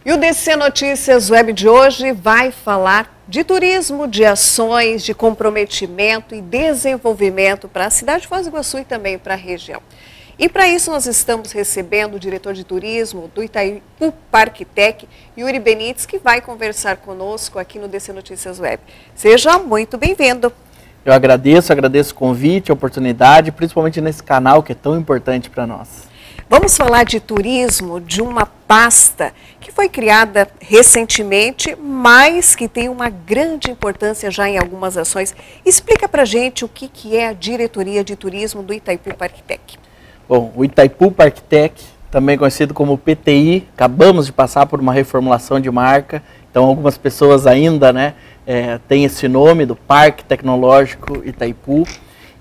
E o DC Notícias Web de hoje vai falar de turismo, de ações, de comprometimento e desenvolvimento para a cidade de Foz do Iguaçu e também para a região. E para isso nós estamos recebendo o diretor de turismo do Itaipu Parktec, Yuri Benites, que vai conversar conosco aqui no DC Notícias Web. Seja muito bem-vindo. Eu agradeço o convite, a oportunidade, principalmente nesse canal que é tão importante para nós. Vamos falar de turismo, de uma pasta que foi criada recentemente, mas que tem uma grande importância já em algumas ações. Explica para a gente o que é a Diretoria de Turismo do Itaipu Parktec. Bom, o Itaipu Parktec, também conhecido como PTI, acabamos de passar por uma reformulação de marca, então algumas pessoas ainda têm esse nome do Parque Tecnológico Itaipu.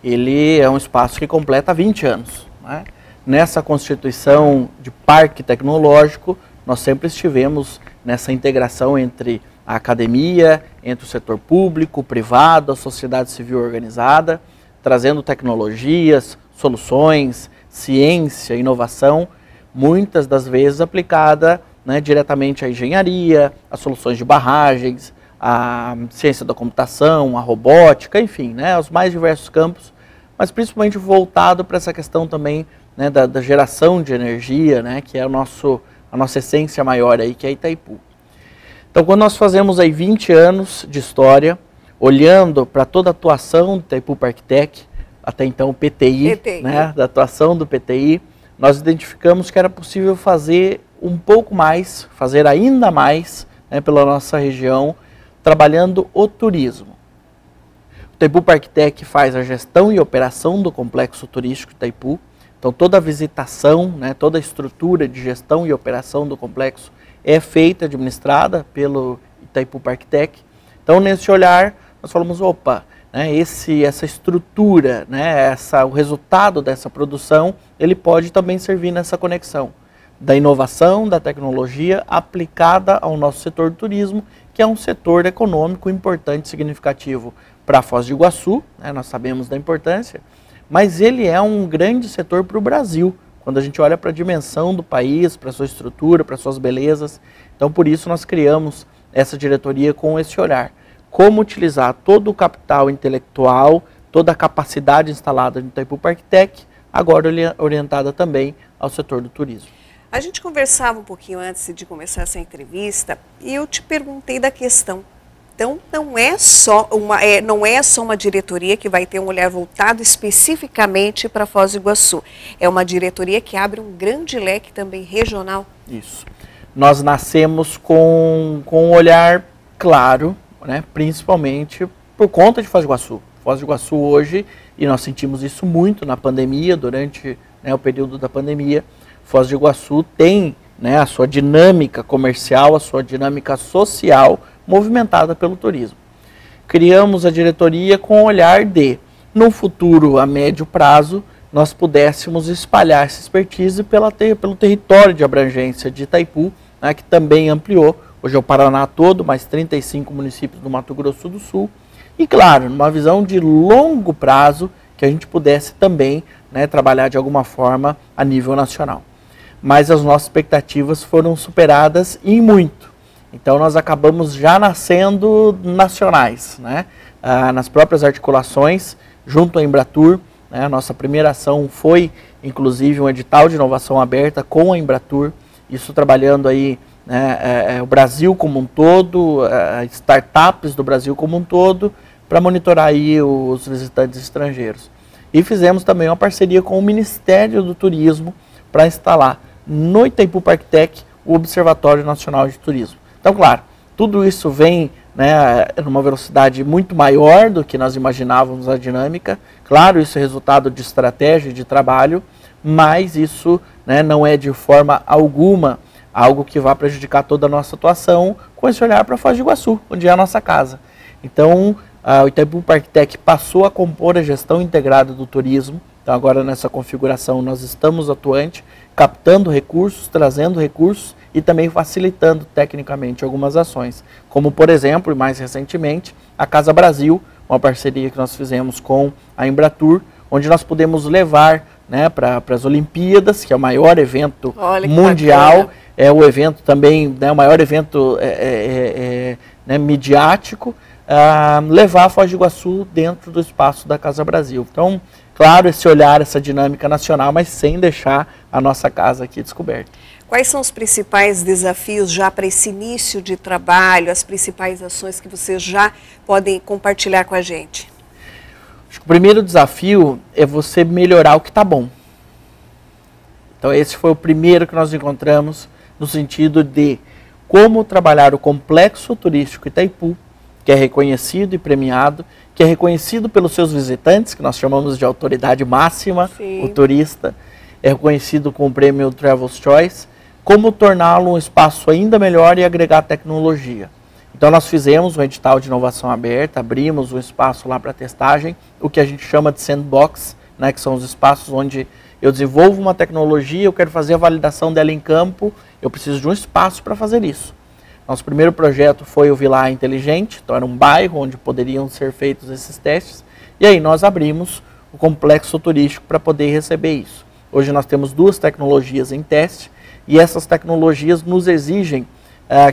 Ele é um espaço que completa 20 anos, né? Nessa constituição de parque tecnológico, nós sempre estivemos nessa integração entre a academia, entre o setor público, o privado, a sociedade civil organizada, trazendo tecnologias, soluções, ciência, inovação, muitas das vezes aplicada diretamente à engenharia, às soluções de barragens, à ciência da computação, à robótica, enfim, aos mais diversos campos, mas principalmente voltado para essa questão também da geração de energia, que é a nossa essência maior aí, que é Itaipu. Então, quando nós fazemos aí 20 anos de história, olhando para toda a atuação do Itaipu Parktec, até então o PTI, da atuação do PTI, nós identificamos que era possível fazer um pouco mais, fazer ainda mais pela nossa região, trabalhando o turismo. O Itaipu Parktec faz a gestão e operação do complexo turístico Itaipu. Então toda a visitação, toda a estrutura de gestão e operação do complexo é feita, administrada pelo Itaipu Parktec. Então nesse olhar nós falamos, opa, essa estrutura, o resultado dessa produção, ele pode também servir nessa conexão da inovação, da tecnologia aplicada ao nosso setor do turismo, que é um setor econômico importante e significativo para Foz do Iguaçu, nós sabemos da importância, mas ele é um grande setor para o Brasil, quando a gente olha para a dimensão do país, para a sua estrutura, para suas belezas. Então, por isso, nós criamos essa diretoria com esse olhar. Como utilizar todo o capital intelectual, toda a capacidade instalada no Itaipu Parktec, agora orientada também ao setor do turismo. A gente conversava um pouquinho antes de começar essa entrevista e eu te perguntei da questão. Então, não é só uma diretoria que vai ter um olhar voltado especificamente para Foz do Iguaçu. É uma diretoria que abre um grande leque também regional. Isso. Nós nascemos com um olhar claro, principalmente por conta de Foz do Iguaçu. Foz do Iguaçu hoje, e nós sentimos isso muito na pandemia, durante o período da pandemia, Foz do Iguaçu tem a sua dinâmica comercial, a sua dinâmica social, movimentada pelo turismo. Criamos a diretoria com o olhar de, no futuro a médio prazo, nós pudéssemos espalhar essa expertise pelo território de abrangência de Itaipu, que também ampliou, hoje é o Paraná todo, mais 35 municípios do Mato Grosso do Sul, e claro, numa visão de longo prazo, que a gente pudesse também trabalhar de alguma forma a nível nacional. Mas as nossas expectativas foram superadas em muito. Então nós acabamos já nascendo nacionais, nas próprias articulações, junto à Embratur. A nossa primeira ação foi, inclusive, um edital de inovação aberta com a Embratur, isso trabalhando aí o Brasil como um todo, startups do Brasil como um todo, para monitorar aí os visitantes estrangeiros. E fizemos também uma parceria com o Ministério do Turismo para instalar no Itaipu Parktec o Observatório Nacional de Turismo. Então, claro, tudo isso vem numa velocidade muito maior do que nós imaginávamos a dinâmica. Claro, isso é resultado de estratégia, de trabalho, mas isso não é de forma alguma algo que vá prejudicar toda a nossa atuação com esse olhar para Foz do Iguaçu, onde é a nossa casa. Então, o Itaipu Parktec passou a compor a gestão integrada do turismo. Então, agora nessa configuração nós estamos atuantes, captando recursos, trazendo recursos e também facilitando tecnicamente algumas ações, como por exemplo, e mais recentemente, a Casa Brasil, uma parceria que nós fizemos com a Embratur, onde nós podemos levar né, para as Olimpíadas, que é o maior evento mundial. Bacana. É o evento também, né, o maior evento né, midiático, levar a Foz do Iguaçu dentro do espaço da Casa Brasil. Então, claro, esse olhar, essa dinâmica nacional, mas sem deixar a nossa casa aqui descoberta. Quais são os principais desafios já para esse início de trabalho, as principais ações que vocês já podem compartilhar com a gente? Acho que o primeiro desafio é você melhorar o que está bom. Então esse foi o primeiro que nós encontramos no sentido de como trabalhar o complexo turístico Itaipu, que é reconhecido e premiado, que é reconhecido pelos seus visitantes, que nós chamamos de autoridade máxima, Sim. o turista, é reconhecido com o prêmio Travel's Choice, como torná-lo um espaço ainda melhor e agregar tecnologia. Então nós fizemos um edital de inovação aberta, abrimos um espaço lá para testagem, o que a gente chama de sandbox, né, que são os espaços onde eu desenvolvo uma tecnologia, eu quero fazer a validação dela em campo, eu preciso de um espaço para fazer isso. Nosso primeiro projeto foi o Vilar Inteligente, então era um bairro onde poderiam ser feitos esses testes, e aí nós abrimos o complexo turístico para poder receber isso. Hoje nós temos 2 tecnologias em teste, e essas tecnologias nos exigem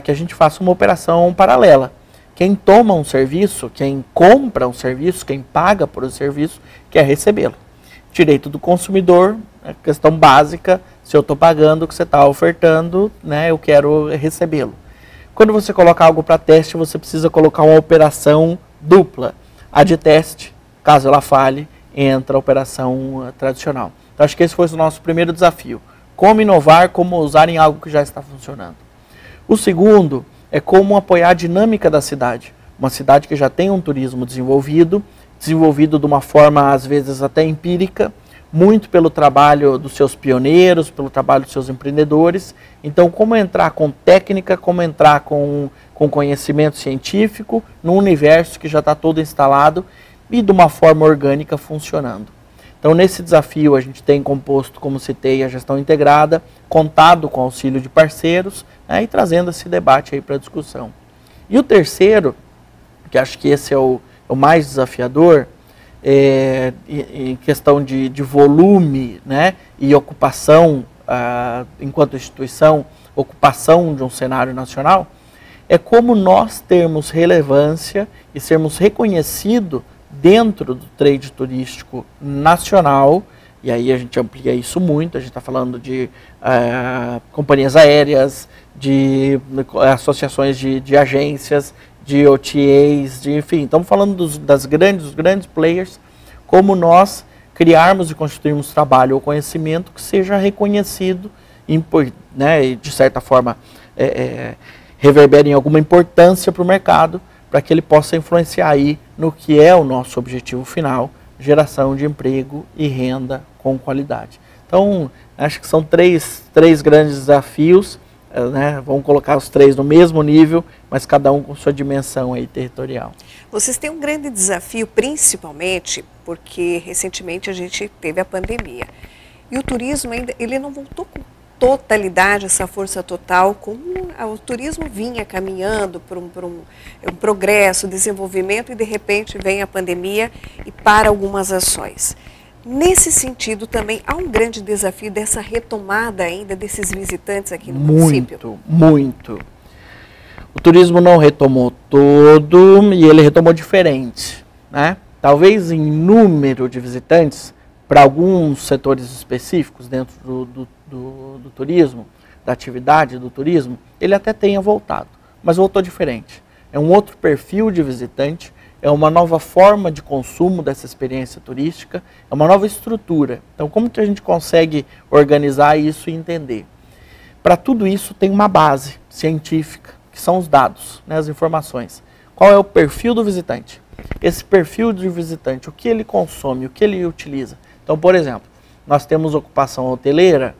que a gente faça uma operação paralela. Quem toma um serviço, quem compra um serviço, quem paga por um serviço, quer recebê-lo. Direito do consumidor, questão básica, se eu estou pagando o que você está ofertando, né, eu quero recebê-lo. Quando você coloca algo para teste, você precisa colocar uma operação dupla. A de teste, caso ela falhe, entra a operação tradicional. Então acho que esse foi o nosso primeiro desafio. Como inovar, como usar em algo que já está funcionando. O segundo é como apoiar a dinâmica da cidade. Uma cidade que já tem um turismo desenvolvido de uma forma às vezes até empírica, muito pelo trabalho dos seus pioneiros, pelo trabalho dos seus empreendedores. Então, como entrar com técnica, como entrar com conhecimento científico, num universo que já está todo instalado e de uma forma orgânica funcionando. Então, nesse desafio, a gente tem composto, como citei, a gestão integrada, contado com auxílio de parceiros, né, e trazendo esse debate aí para discussão. E o terceiro, que acho que esse é o mais desafiador, em questão de volume, né, e ocupação, enquanto instituição, ocupação de um cenário nacional, é como nós termos relevância e sermos reconhecidos dentro do trade turístico nacional, e aí a gente amplia isso muito, a gente está falando de companhias aéreas, de associações de agências, de OTAs, enfim, estamos falando dos grandes players, como nós criarmos e constituirmos trabalho ou conhecimento que seja reconhecido, né, e de certa forma reverbere em alguma importância para o mercado, para que ele possa influenciar aí no que é o nosso objetivo final, geração de emprego e renda com qualidade. Então, acho que são três grandes desafios, né? Vamos colocar os 3 no mesmo nível, mas cada um com sua dimensão aí territorial. Vocês têm um grande desafio, principalmente porque recentemente a gente teve a pandemia. E o turismo ainda, ele não voltou com totalidade, essa força total, como o turismo vinha caminhando por um progresso, desenvolvimento, e de repente vem a pandemia e para algumas ações. Nesse sentido também há um grande desafio dessa retomada ainda desses visitantes aqui no município? Muito. O turismo não retomou todo e ele retomou diferente, né? Talvez em número de visitantes, para alguns setores específicos dentro do turismo, da atividade do turismo, ele até tenha voltado, mas voltou diferente. É um outro perfil de visitante, é uma nova forma de consumo dessa experiência turística, é uma nova estrutura. Então, como que a gente consegue organizar isso e entender? Para tudo isso tem uma base científica, que são os dados, né, as informações. Qual é o perfil do visitante? Esse perfil do visitante, o que ele consome, o que ele utiliza. Então, por exemplo, nós temos ocupação hoteleira,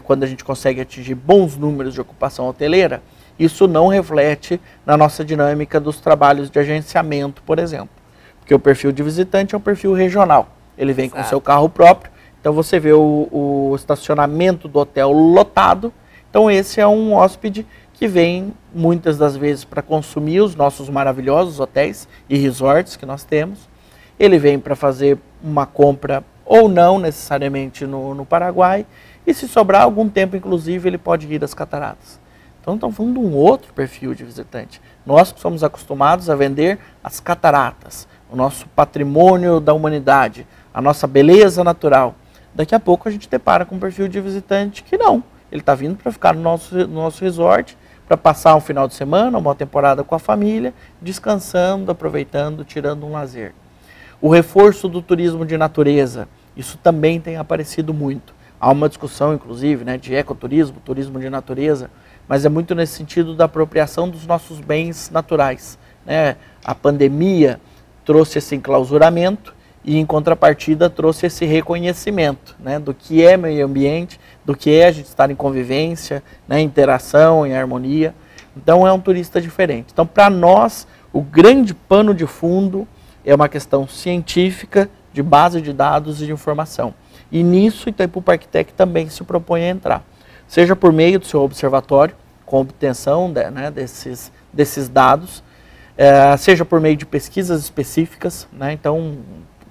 quando a gente consegue atingir bons números de ocupação hoteleira, isso não reflete na nossa dinâmica dos trabalhos de agenciamento, por exemplo. Porque o perfil de visitante é um perfil regional. Ele vem com seu carro próprio, então você vê o estacionamento do hotel lotado. Então esse é um hóspede que vem muitas das vezes para consumir os nossos maravilhosos hotéis e resorts que nós temos. Ele vem para fazer uma compra ou não necessariamente no Paraguai, e se sobrar algum tempo, inclusive, ele pode ir às cataratas. Então estamos falando de um outro perfil de visitante. Nós que somos acostumados a vender as cataratas, o nosso patrimônio da humanidade, a nossa beleza natural. Daqui a pouco a gente depara com um perfil de visitante que não. Ele está vindo para ficar no nosso resort, para passar um final de semana, uma temporada com a família, descansando, aproveitando, tirando um lazer. O reforço do turismo de natureza, isso também tem aparecido muito. Há uma discussão, inclusive, né, de ecoturismo, turismo de natureza, mas é muito nesse sentido da apropriação dos nossos bens naturais, né? A pandemia trouxe esse enclausuramento e, em contrapartida, trouxe esse reconhecimento, né, do que é meio ambiente, do que é a gente estar em convivência, né, interação, em harmonia. Então, é um turista diferente. Então, para nós, o grande pano de fundo é uma questão científica, de base de dados e de informação. E nisso, Itaipu Parktec também se propõe a entrar. Seja por meio do seu observatório, com obtenção né, desses dados, seja por meio de pesquisas específicas, né? Então,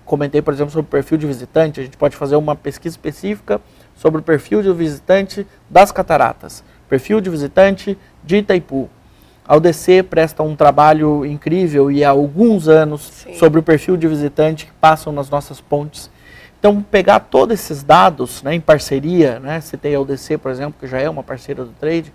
comentei, por exemplo, sobre o perfil de visitante, a gente pode fazer uma pesquisa específica sobre o perfil de visitante das cataratas, perfil de visitante de Itaipu. A UDC presta um trabalho incrível e há alguns anos Sim. sobre o perfil de visitante que passam nas nossas pontes. Então, pegar todos esses dados, né, em parceria, né, se tem a UDC, por exemplo, que já é uma parceira do trade,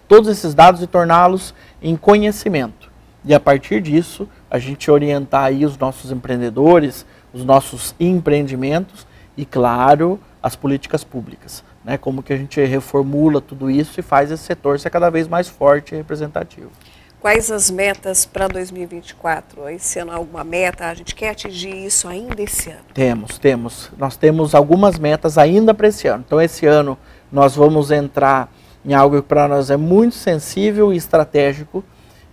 todos esses dados e torná-los em conhecimento. E a partir disso, a gente orientar aí os nossos empreendedores, os nossos empreendimentos e, claro, as políticas públicas. Né, como que a gente reformula tudo isso e faz esse setor ser cada vez mais forte e representativo. Quais as metas para 2024? Esse ano alguma meta? A gente quer atingir isso ainda esse ano? Temos. Nós temos algumas metas ainda para esse ano. Então, esse ano nós vamos entrar em algo que para nós é muito sensível e estratégico,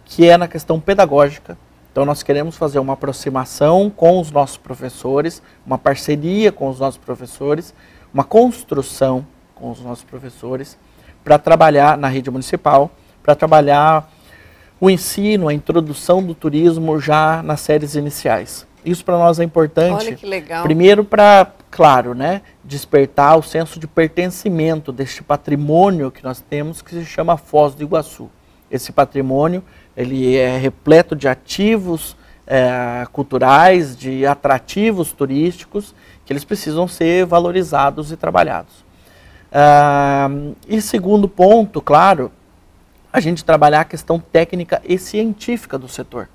que é na questão pedagógica. Então, nós queremos fazer uma aproximação com os nossos professores, uma parceria com os nossos professores, uma construção com os nossos professores, para trabalhar na rede municipal, para trabalhar o ensino, a introdução do turismo já nas séries iniciais. Isso para nós é importante. Olha que legal. Primeiro para, claro, né, despertar o senso de pertencimento deste patrimônio que nós temos, que se chama Foz do Iguaçu. Esse patrimônio, ele é repleto de ativos culturais, de atrativos turísticos, que eles precisam ser valorizados e trabalhados. E segundo ponto, claro, a gente trabalhar a questão técnica e científica do setor.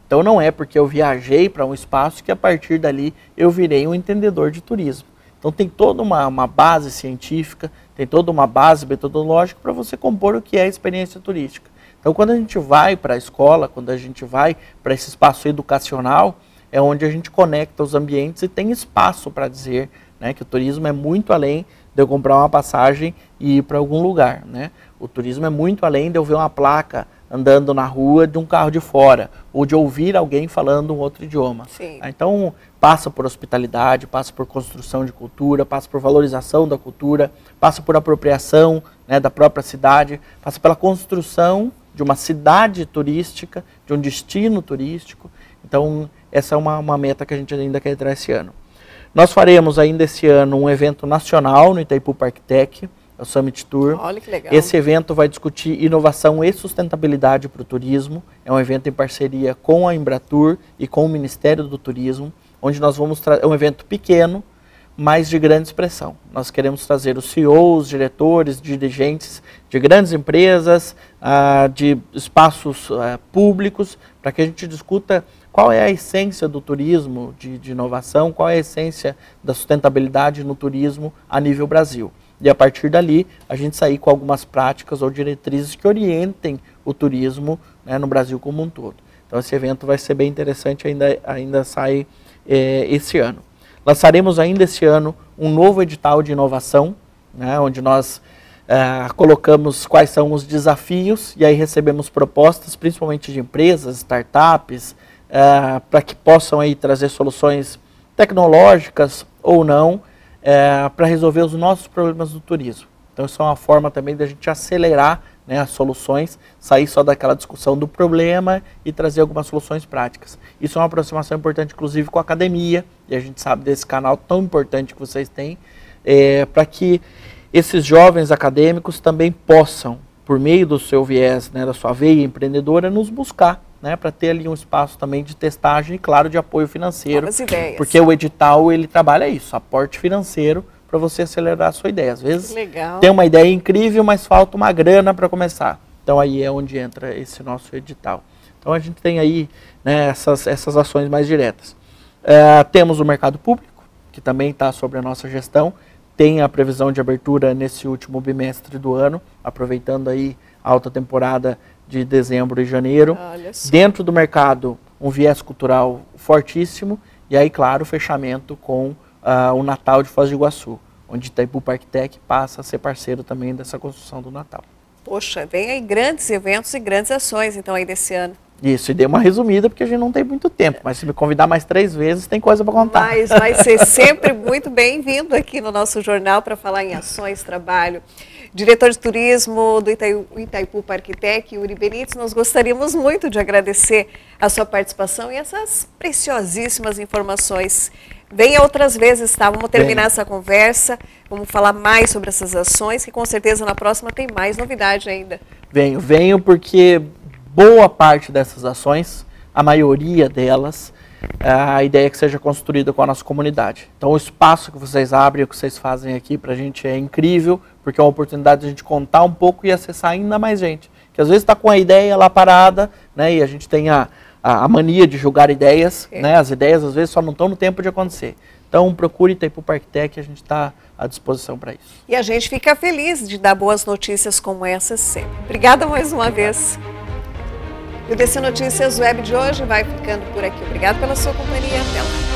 Então não é porque eu viajei para um espaço que a partir dali eu virei um entendedor de turismo. Então tem toda uma base científica, tem toda uma base metodológica para você compor o que é a experiência turística. Então quando a gente vai para a escola, quando a gente vai para esse espaço educacional, é onde a gente conecta os ambientes e tem espaço para dizer, né, que o turismo é muito além de eu comprar uma passagem e ir para algum lugar, né? O turismo é muito além de eu ver uma placa andando na rua de um carro de fora, ou de ouvir alguém falando um outro idioma. Sim. Então, passa por hospitalidade, passa por construção de cultura, passa por valorização da cultura, passa por apropriação, né, da própria cidade, passa pela construção de uma cidade turística, de um destino turístico. Então, essa é uma meta que a gente ainda quer entrar esse ano. Nós faremos ainda esse ano um evento nacional no Itaipu Parktec, o Summit Tour. Olha que legal. Esse evento vai discutir inovação e sustentabilidade para o turismo. É um evento em parceria com a Embratur e com o Ministério do Turismo, onde nós vamos trazer um evento pequeno, mas de grande expressão. Nós queremos trazer os CEOs, diretores, dirigentes de grandes empresas, de espaços públicos, para que a gente discuta qual é a essência do turismo de inovação, qual é a essência da sustentabilidade no turismo a nível Brasil. E a partir dali, a gente sair com algumas práticas ou diretrizes que orientem o turismo, né, no Brasil como um todo. Então esse evento vai ser bem interessante, ainda sai esse ano. Lançaremos ainda esse ano um novo edital de inovação, né, onde nós colocamos quais são os desafios e aí recebemos propostas, principalmente de empresas, startups, para que possam aí trazer soluções tecnológicas ou não, para resolver os nossos problemas do turismo. Então isso é uma forma também da gente acelerar né, as soluções, sair só daquela discussão do problema e trazer algumas soluções práticas. Isso é uma aproximação importante, inclusive, com a academia, e a gente sabe desse canal tão importante que vocês têm, para que esses jovens acadêmicos também possam, por meio do seu viés, né, da sua veia empreendedora, nos buscar, né, para ter ali um espaço também de testagem e, claro, de apoio financeiro. Novas ideias. Porque o edital, ele trabalha isso, aporte financeiro para você acelerar a sua ideia. Às vezes tem uma ideia incrível, mas falta uma grana para começar. Então aí é onde entra esse nosso edital. Então a gente tem aí, né, essas ações mais diretas. Temos o mercado público, que também está sobre a nossa gestão. Tem a previsão de abertura nesse último bimestre do ano, aproveitando aí a alta temporada de dezembro e janeiro. Dentro do mercado, um viés cultural fortíssimo, e aí, claro, o fechamento com o Natal de Foz do Iguaçu, onde Itaipu Parktec passa a ser parceiro também dessa construção do Natal. Poxa, vem aí grandes eventos e grandes ações, então, aí desse ano. Isso, e dei uma resumida, porque a gente não tem muito tempo, mas se me convidar mais 3 vezes, tem coisa para contar. Mas vai ser sempre muito bem-vindo aqui no nosso jornal para falar em ações, trabalho. Diretor de Turismo do Itaipu Parktec, Yuri Benítez, nós gostaríamos muito de agradecer a sua participação e essas preciosíssimas informações. Venha outras vezes, tá? Vamos terminar essa conversa, vamos falar mais sobre essas ações, que com certeza na próxima tem mais novidade ainda. Venho porque boa parte dessas ações, a maioria delas, a ideia é que seja construída com a nossa comunidade. Então o espaço que vocês abrem, o que vocês fazem aqui pra gente é incrível, porque é uma oportunidade de a gente contar um pouco e acessar ainda mais gente. Que às vezes está com a ideia lá parada, né, e a gente tem a mania de julgar ideias, né, as ideias às vezes só não estão no tempo de acontecer. Então procure Itaipu Parktec, a gente está à disposição para isso. E a gente fica feliz de dar boas notícias como essas sempre. Obrigada mais uma vez. E o DC Notícias Web de hoje vai ficando por aqui. Obrigado pela sua companhia. Até lá.